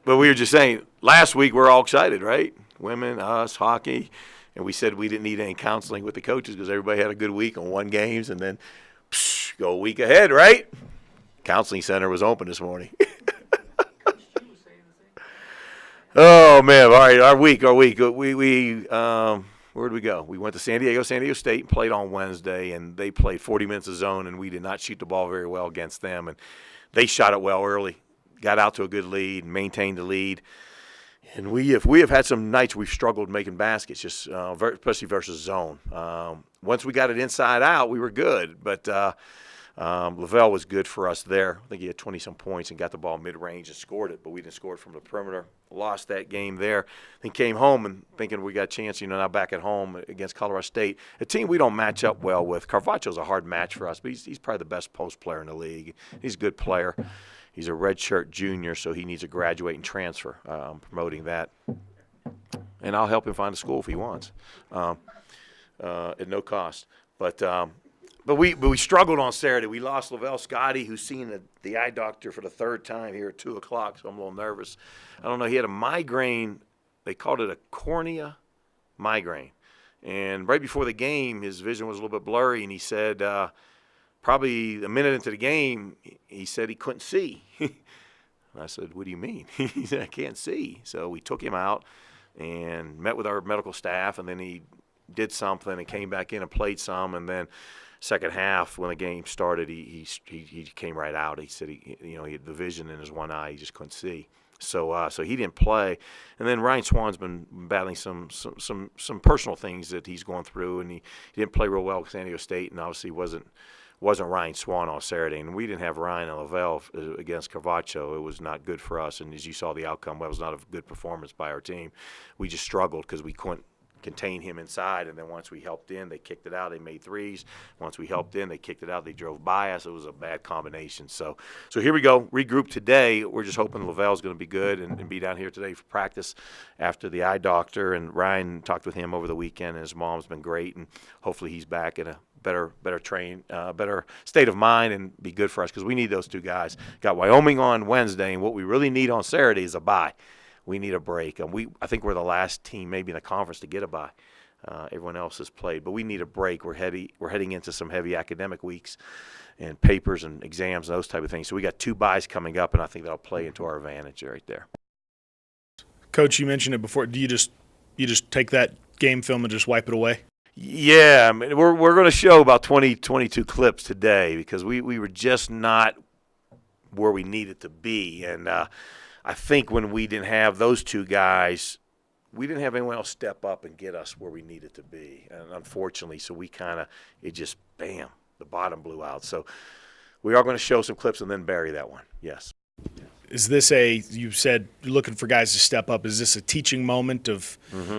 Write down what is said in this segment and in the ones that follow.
But we were just saying, last week we're all excited, right? Women, us, hockey. And we said we didn't need any counseling with the coaches because everybody had a good week on won games. And then go a week ahead, right? Counseling center was open this morning. Oh, man. All right, our week. Where'd we go? We went to San Diego State, and played on Wednesday, and they played 40 minutes of zone, and we did not shoot the ball very well against them. And they shot it well early, got out to a good lead, maintained the lead. And we have had some nights we've struggled making baskets, just especially versus zone. Once we got it inside out, we were good, but Lavelle was good for us there. I think he had 20-some points and got the ball mid-range and scored it, but we didn't score it from the perimeter. Lost that game there. Then came home and thinking we got a chance, now back at home against Colorado State, a team we don't match up well with. Carvaccio's a hard match for us, but he's probably the best post player in the league. He's a good player. He's a redshirt junior, so he needs to graduate and transfer. I'm promoting that. And I'll help him find a school if he wants at no cost. But we struggled on Saturday. We lost Lavelle Scotty, who's seen the eye doctor for the third time here at 2 o'clock, so I'm a little nervous. I don't know. He had a migraine. They called it a cornea migraine. And right before the game, his vision was a little bit blurry, and he said probably a minute into the game, he said he couldn't see. I said, what do you mean? He said, I can't see. So we took him out and met with our medical staff, and then he did something and came back in and played some, and then second half when the game started, he came right out. He said he had the vision in his one eye, he just couldn't see. So he didn't play, and then Ryan Swan's been battling some personal things that he's going through, and he didn't play real well at San Diego State, and obviously wasn't Ryan Swan on Saturday, and we didn't have Ryan and Lavelle against Carvaccio. It was not good for us, and as you saw the outcome, that was not a good performance by our team. We just struggled because we couldn't contain him inside, and then once we helped in, they kicked it out. They made threes. Once we helped in, they kicked it out. They drove by us. It was a bad combination. So here we go. Regroup today. We're just hoping Lavelle's going to be good and be down here today for practice after the eye doctor. And Ryan talked with him over the weekend, and his mom's been great, and hopefully he's back in a better state of mind and be good for us because we need those two guys. Got Wyoming on Wednesday, and what we really need on Saturday is a bye. We need a break. I think we're the last team maybe in the conference to get a bye. Everyone else has played, but we need a break. We're heading into some heavy academic weeks and papers and exams and those type of things. So we got 2 byes coming up, and I think that'll play into our advantage right there. Coach, you mentioned it before. Do you just take that game film and just wipe it away? Yeah, I mean, we're going to show about 22 clips today because we were just not where we needed to be, and I think when we didn't have those 2 guys, we didn't have anyone else step up and get us where we needed to be. And unfortunately, so we bam, the bottom blew out. So we are going to show some clips and then bury that one, yes. Is this you said you're looking for guys to step up. Is this a teaching moment of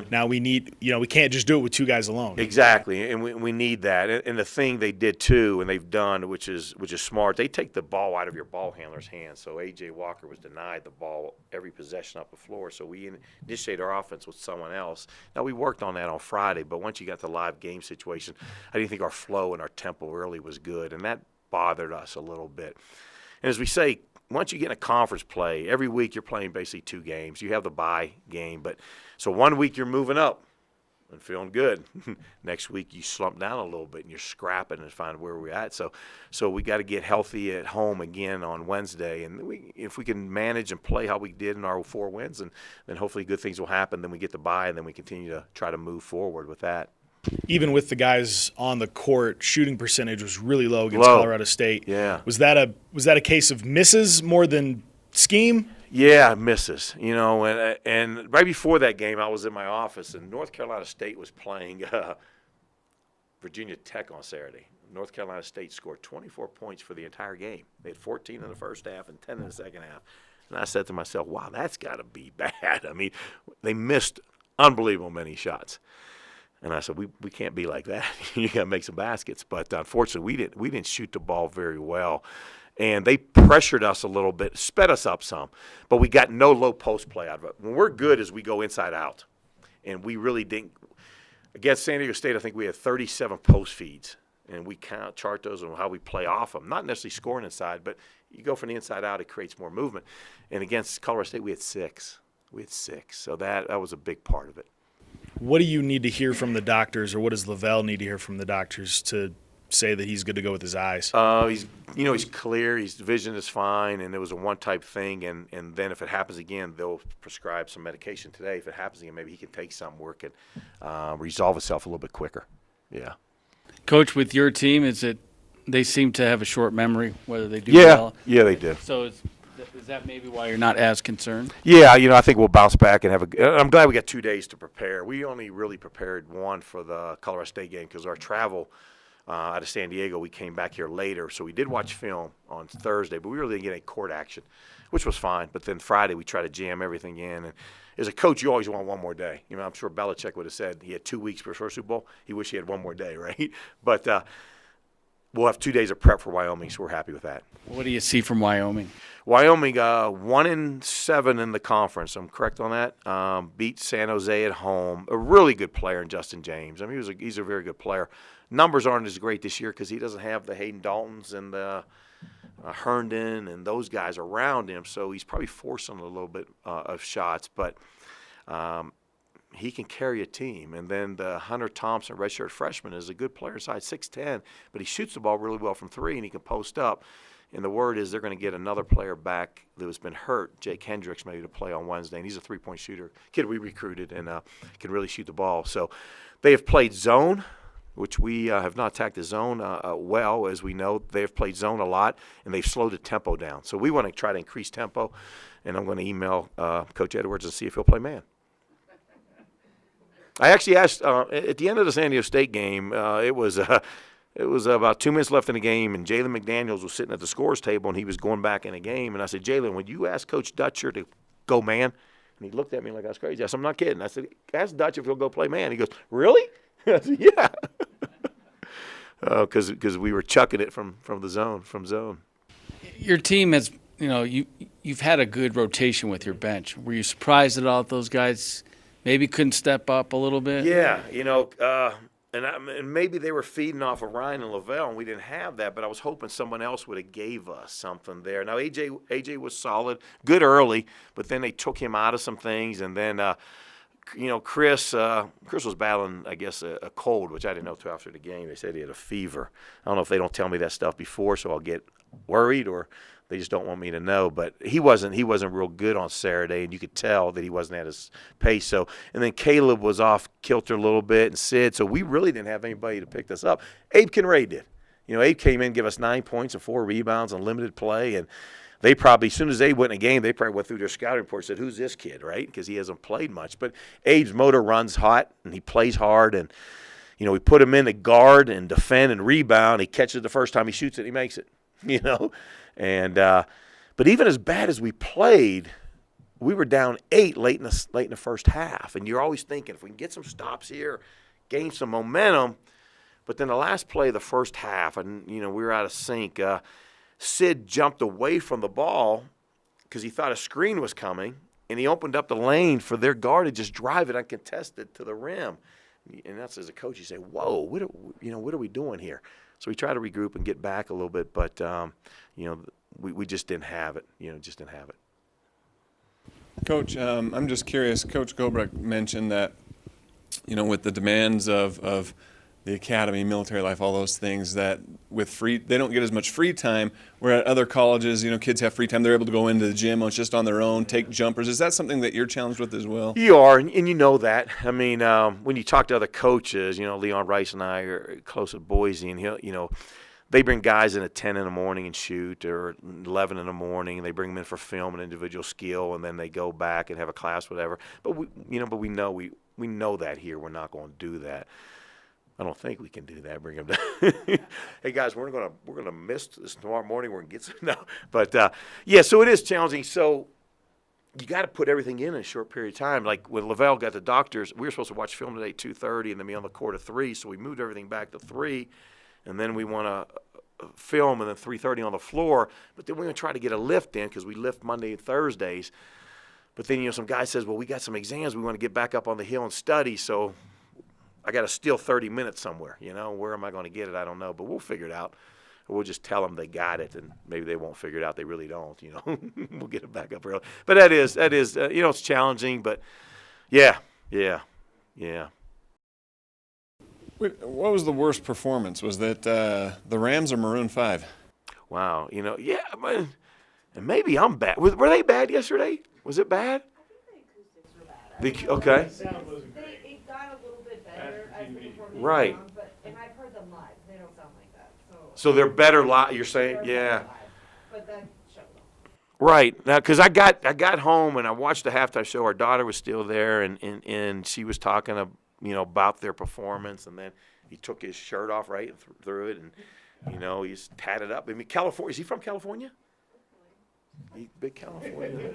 now we need, we can't just do it with 2 guys alone? Exactly, and we need that. And the thing they did too, and they've done, which is smart, they take the ball out of your ball handler's hands. So A.J. Walker was denied the ball every possession up the floor. So we initiated our offense with someone else. Now, we worked on that on Friday, but once you got the live game situation, I didn't think our flow and our tempo really was good, and that bothered us a little bit. And as we say, once you get in a conference play, every week you're playing basically 2 games. You have the bye game, but so one week you're moving up and feeling good. Next week you slump down a little bit and you're scrapping and find where we're at. So we got to get healthy at home again on Wednesday, and if we can manage and play how we did in our 4 wins, and then hopefully good things will happen. Then we get the bye, and then we continue to try to move forward with that. Even with the guys on the court, shooting percentage was really low against Colorado State. Yeah. Was that a case of misses more than scheme? Yeah, misses. And right before that game, I was in my office, and North Carolina State was playing Virginia Tech on Saturday. North Carolina State scored 24 points for the entire game. They had 14 in the first half and 10 in the second half. And I said to myself, wow, that's got to be bad. I mean, they missed unbelievable many shots. And I said, we can't be like that. You got to make some baskets. But unfortunately, we didn't shoot the ball very well. And they pressured us a little bit, sped us up some. But we got no low post play out of it. When we're good is we go inside out. And we really didn't. Against San Diego State, I think we had 37 post feeds. And we chart those on how we play off them. Not necessarily scoring inside, but you go from the inside out, it creates more movement. And against Colorado State, we had six. So that was a big part of it. What do you need to hear from the doctors, or what does Lavelle need to hear from the doctors to say that he's good to go with his eyes? He's clear. His vision is fine, and it was a one-type thing. And then if it happens again, they'll prescribe some medication today. If it happens again, maybe he can take some work and resolve itself a little bit quicker. Yeah. Coach, with your team, is it they seem to have a short memory, whether they do Yeah. well? Yeah, they do. So is that maybe why you're not as concerned? Yeah, I think we'll bounce back and I'm glad we got 2 days to prepare. We only really prepared one for the Colorado State game because our travel out of San Diego, we came back here later. So we did watch film on Thursday, but we really didn't get any court action, which was fine. But then Friday, we tried to jam everything in. And as a coach, you always want one more day. I'm sure Belichick would have said he had 2 weeks for his first Super Bowl. He wished he had one more day, right? But we'll have 2 days of prep for Wyoming, so we're happy with that. What do you see from Wyoming? Wyoming, 1-7 in the conference. I'm correct on that. Beat San Jose at home. A really good player in Justin James. He's a very good player. Numbers aren't as great this year because he doesn't have the Hayden Daltons and the Herndon and those guys around him. So he's probably forcing a little bit of shots, but he can carry a team. And then the Hunter Thompson, redshirt freshman, is a good player inside 6'10", but he shoots the ball really well from three, and he can post up. And the word is they're going to get another player back that has been hurt, Jake Hendricks, maybe to play on Wednesday. And he's a three-point shooter, kid we recruited, and can really shoot the ball. So they have played zone, which we have not attacked the zone well, as we know. They have played zone a lot, and they've slowed the tempo down. So we want to try to increase tempo, and I'm going to email Coach Edwards and see if he'll play man. I actually asked at the end of the San Diego State game, it was about 2 minutes left in the game, and Jalen McDaniels was sitting at the scores table, and he was going back in the game. And I said, Jalen, would you ask Coach Dutcher to go man? And he looked at me like I was crazy. I said, I'm not kidding. I said, ask Dutch if he'll go play man. He goes, really? I said, yeah. Because we were chucking it from zone. Your team has, you've had a good rotation with your bench. Were you surprised at all that those guys maybe couldn't step up a little bit? Yeah, and maybe they were feeding off of Ryan and Lavelle, and we didn't have that. But I was hoping someone else would have gave us something there. Now AJ was solid, good early, but then they took him out of some things, and then Chris was battling, I guess, a cold, which I didn't know till after the game. They said he had a fever. I don't know if they don't tell me that stuff before, so I'll get worried, or they just don't want me to know. But he wasn't real good on Saturday, and you could tell that he wasn't at his pace. So, and then Caleb was off kilter a little bit, and Sid. So we really didn't have anybody to pick this up. Abe Kinray did. Abe came in, give us 9 points and 4 rebounds on limited play, and they probably, as soon as they went in a game, they probably went through their scouting report and said, who's this kid, right? Because he hasn't played much. But Abe's motor runs hot, and he plays hard, and we put him in to guard and defend and rebound. He catches it the first time, he shoots it, he makes it. And but even as bad as we played, we were down 8 late in the first half. And you're always thinking, if we can get some stops here, gain some momentum. But then the last play of the first half, and we were out of sync. Sid jumped away from the ball because he thought a screen was coming, and he opened up the lane for their guard to just drive it uncontested to the rim. And that's, as a coach, you say, whoa, what are we doing here? So we try to regroup and get back a little bit, but we just didn't have it. Just didn't have it. Coach, I'm just curious. Coach Gobrecht mentioned that, with the demands of the academy, military life, all those things, that they don't get as much free time. Where at other colleges, kids have free time. They're able to go into the gym just on their own, take jumpers. Is that something that you're challenged with as well? You are, and you know that. I mean, when you talk to other coaches, Leon Rice and I are close at Boise, and they bring guys in at 10 in the morning and shoot, or 11 in the morning, and they bring them in for film and individual skill, and then they go back and have a class, whatever. But we know that here we're not going to do that. I don't think we can do that. Bring them down. Hey guys, we're gonna miss this tomorrow morning. We're gonna get some. No, but so it is challenging. So you got to put everything in a short period of time. Like when Lavelle got the doctors, we were supposed to watch film today at 2:30 and then be on the court at 3. So we moved everything back to 3, and then we want to film and then 3:30 on the floor. But then we're gonna try to get a lift in because we lift Monday and Thursdays. But then some guy says, well, we got some exams. We want to get back up on the hill and study. So I got to steal 30 minutes somewhere, Where am I going to get it? I don't know, but we'll figure it out. we'll just tell them they got it, and maybe they won't figure it out. They really don't, you know. We'll get it back up early. But that is you know, it's challenging, but yeah. What was the worst performance? Was that the Rams or Maroon 5? Wow, you know, yeah, and maybe I'm bad. Were they bad yesterday? Was it bad? Okay. It got a little bit better as the performance Right. went on, but and I've heard them live. They don't sound like that. So they're better live. You're saying, they're yeah. better live, but that shows them. Right now, because I got home and I watched the halftime show. Our daughter was still there, and she was talking, you know, about their performance. And then he took his shirt off, right, and threw it, and you know, he's tatted up. I mean, California. Is he from California? He big California.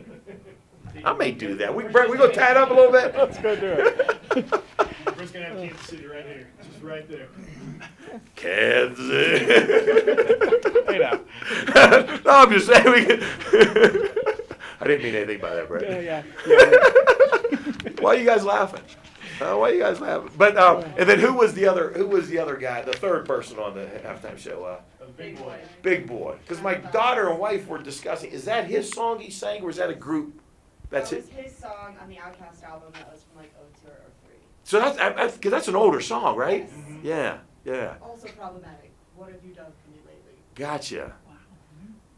I may do that. We go tat up a little bit. Let's go do it. We're gonna have Kansas City right here, just right there. Kansas. Hey now. No, I'm just saying we could. I didn't mean anything by that, Brett. Yeah. Why are you guys laughing? Why are you guys laughing? But and then who was the other guy? The third person on the halftime show? Big boy. Big Boy. Because my daughter and wife were discussing. Is that his song he sang, or is that a group? That's That it. was his song on the Outkast album that was from like 02 or 03. So that's because that's an older song, right? Yeah. Also problematic. What have you done for me lately? Gotcha.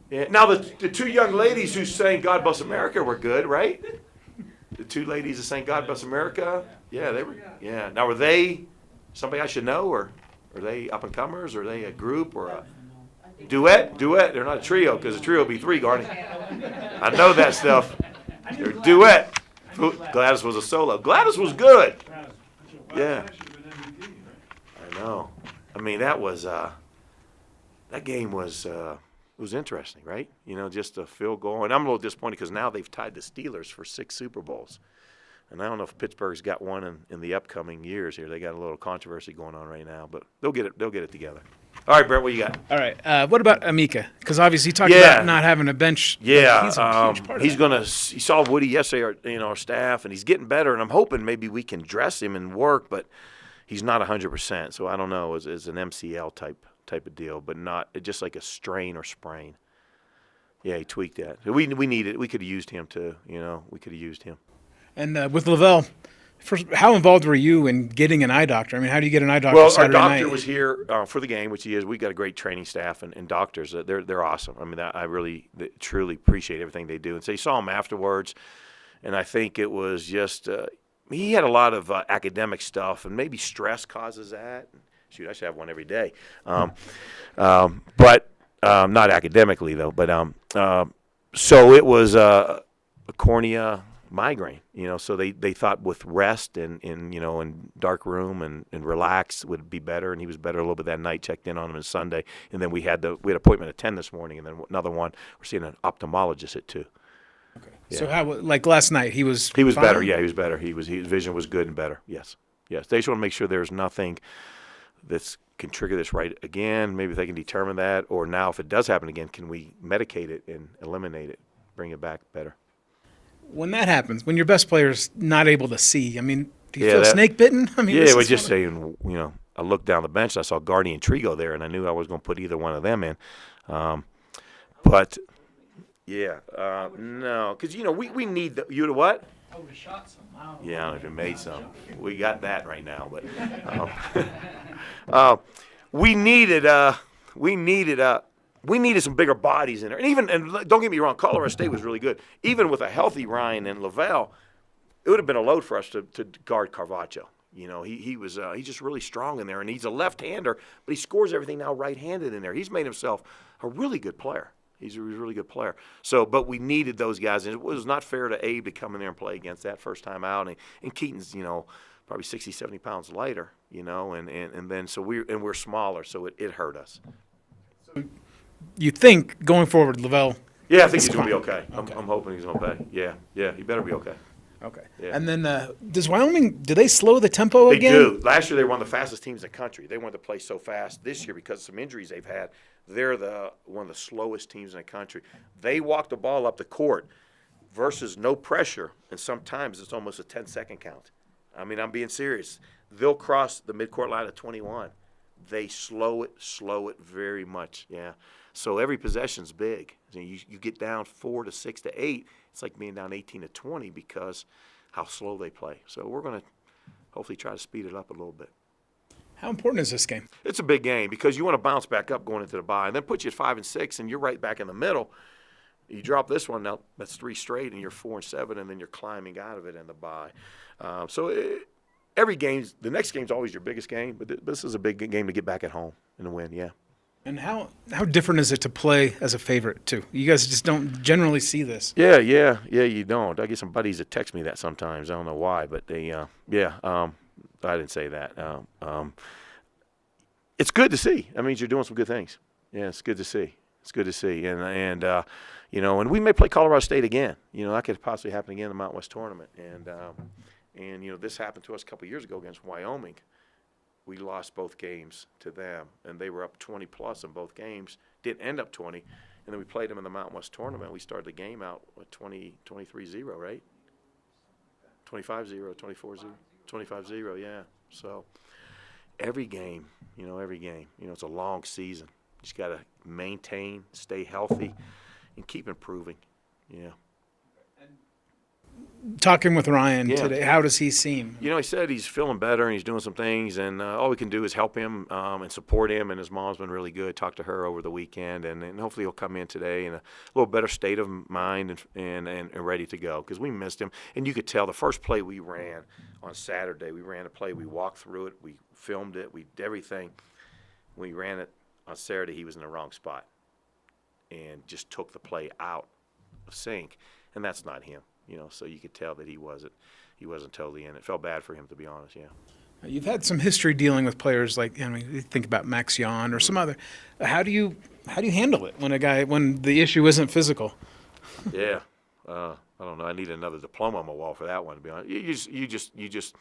Yeah. Now the two young ladies who sang "God Bless America" were good, right? The two ladies that sang "God Bless America," yeah, they were. Yeah. Now were they somebody I should know, or are they up and comers, or are they a group, or a duet? They're not a trio, because a trio would be three, Garney. I know that stuff. They're a duet. Gladys was a solo. Gladys was good. Yeah. I know. I mean, that game was it was interesting, right? You know, just a field goal. And I'm a little disappointed because now they've tied the Steelers for 6 Super Bowls. And I don't know if Pittsburgh's got one in the upcoming years here. They got a little controversy going on right now, but they'll get it together. All right, Brett, what you got? All right. What about Amika? Because obviously you talked Yeah. about not having a bench. Yeah, He's a huge part of he's that. gonna. He saw Woody yesterday, our staff, and he's getting better. And I'm hoping maybe we can dress him and work, but he's not 100%. So I don't know. It's an MCL type of deal, but not just like a strain or sprain. Yeah, he tweaked that. We needed. We could have used him too. We could have used him. And with Lavelle, first, how involved were you in getting an eye doctor? I mean, how do you get an eye doctor Well, our Saturday doctor night? was here for the game, which he is. We got a great training staff and doctors. They're awesome. I mean, I really truly appreciate everything they do. And so you saw him afterwards, and I think it was just he had a lot of academic stuff, and maybe stress causes that. Shoot, I should have one every day. But not academically though. But so it was a cornea migraine, so they thought with rest and in dark room and relax would be better, and he was better a little bit that night. Checked in on him on Sunday, and then we had an appointment at 10 this morning, and then another one. We're seeing an ophthalmologist at 2. Okay. Yeah. So how, like last night, he was He was fine? better. Yeah, he was better. His vision was good and better. Yes. They just want to make sure there's nothing that's can trigger this right again. Maybe they can determine that, or now if it does happen again, can we medicate it and eliminate it, bring it back better? When that happens, when your best player's not able to see, I mean, do you Yeah, feel that- snake bitten? I mean, Yeah, this we're is just one of- saying, I looked down the bench and I saw Garney and Trigo there, and I knew I was going to put either one of them in. But, yeah, no, because, we need you to what? I would have shot some. Yeah, I don't know if you made some. We got that right now, but we needed some bigger bodies in there. And don't get me wrong, Colorado State was really good. Even with a healthy Ryan and Lavelle, it would have been a load for us to guard Carvaggio. He's just really strong in there, and he's a left-hander, but he scores everything now right-handed in there. He's made himself a really good player. He's a really good player. So, but we needed those guys, and it was not fair to Abe to come in there and play against that first time out. And Keaton's, probably 60, 70 pounds lighter, and then so we're smaller, so it hurt us. You think going forward, Lavelle? Yeah, I think he's It's going to be fine. okay. I'm hoping he's going to play. Yeah, he better be okay. Okay. Yeah. And then does Wyoming? Do they slow the tempo They again? do. Last year they were one of the fastest teams in the country. They wanted to play so fast. This year, because of some injuries they've had, they're one of the slowest teams in the country. They walk the ball up the court versus no pressure, and sometimes it's almost a 10-second count. I mean, I'm being serious. They'll cross the midcourt line at 21, they slow it very much. Yeah. So every possession's big. So you get down 4 to 6 to 8. It's like being down 18 to 20 because how slow they play. So we're going to hopefully try to speed it up a little bit. How important is this game? It's a big game because you want to bounce back up going into the bye, and then put you at 5 and 6, and you're right back in the middle. You drop this one now, that's 3 straight, and you're 4 and 7, and then you're climbing out of it in the bye. Every game, the next game's always your biggest game, but this is a big game to get back at home and to win. Yeah. And how different is it to play as a favorite too? You guys just don't generally see this. Yeah, you don't. I get some buddies that text me that sometimes. I don't know why, but they, I didn't say that. It's good to see. That means you're doing some good things. Yeah, it's good to see. It's good to see. And we may play Colorado State again. That could possibly happen again in the Mountain West tournament. And this happened to us a couple of years ago against Wyoming. We lost both games to them, and they were up 20-plus in both games. Didn't end up 20. And then we played them in the Mountain West tournament. We started the game out with 23-0, right? 25-0, 24-0, 25-0, yeah. So every game, it's a long season. You just got to maintain, stay healthy, and keep improving. Yeah. Talking with Ryan Yeah. today, how does he seem? He said he's feeling better and he's doing some things, and all we can do is help him and support him. And his mom's been really good. Talked to her over the weekend, and hopefully he'll come in today in a little better state of mind and ready to go, because we missed him. And you could tell the first play we ran on Saturday, we ran a play, we walked through it, we filmed it, we did everything. When we ran it on Saturday, he was in the wrong spot and just took the play out of sync, and that's not him. So you could tell that he wasn't totally in it. Felt bad for him, to be honest. Yeah. You've had some history dealing with players like, you think about Max Jan or some other. How do you handle it when the issue isn't physical? Yeah. I don't know. I need another diploma on my wall for that one, to be honest. You just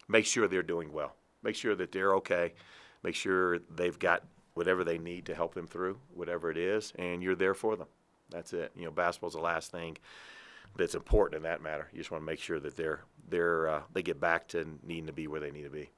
make sure they're doing well. Make sure that they're okay. Make sure they've got whatever they need to help them through, whatever it is, and you're there for them. That's it. Basketball's the last thing that's important in that matter. You just want to make sure that they get back to needing to be where they need to be.